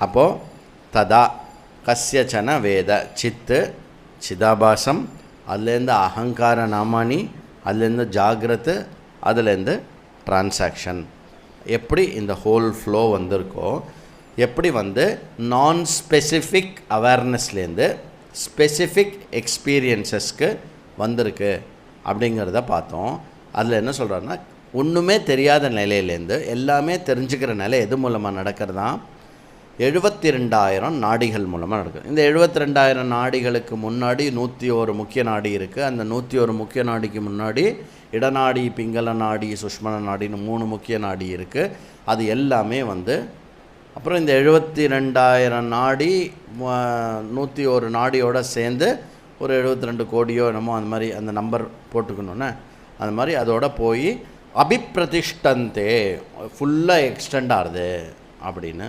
அப்போது ததா கஸ்யச்சன வேத சித்து சிதாபாசம், அதுலேருந்து அகங்கார நாமானி, அதுலேருந்து ஜாகிரத்து, அதுலேருந்து டிரான்சாக்ஷன். எப்படி இந்த ஹோல் ஃப்ளோ வந்திருக்கோ, எப்படி நான் ஸ்பெசிஃபிக் அவேர்னஸ்லேருந்து ஸ்பெசிஃபிக் எக்ஸ்பீரியன்ஸஸ்க்கு வந்திருக்கு அப்படிங்கிறத பார்த்தோம். அதில் என்ன சொல்கிறாருன்னா, ஒன்றுமே தெரியாத நிலையிலேருந்து எல்லாமே தெரிஞ்சுக்கிற நிலை எது மூலமாக நடக்கிறதா? 72,000 நாடிகள் மூலமாக நடக்குது. இந்த 72,000 நாடிகளுக்கு முன்னாடி 101 முக்கிய நாடி இருக்குது. அந்த 101 முக்கிய நாடிக்கு முன்னாடி இடநாடி, பிங்கள நாடி, சுஷ்மன நாடின்னு 3 முக்கிய நாடி இருக்குது. அது எல்லாமே அப்புறம் இந்த 72,000 நாடி 101 நாடியோடு சேர்ந்து ஒரு 72 கோடியோ என்னமோ அந்த மாதிரி அந்த நம்பர் போட்டுக்கணுன்னே, அந்த மாதிரி அதோட போய் அபிப்பிரதிஷ்டந்தே ஃபுல்லாக எக்ஸ்டெண்ட் ஆகுது அப்படின்னு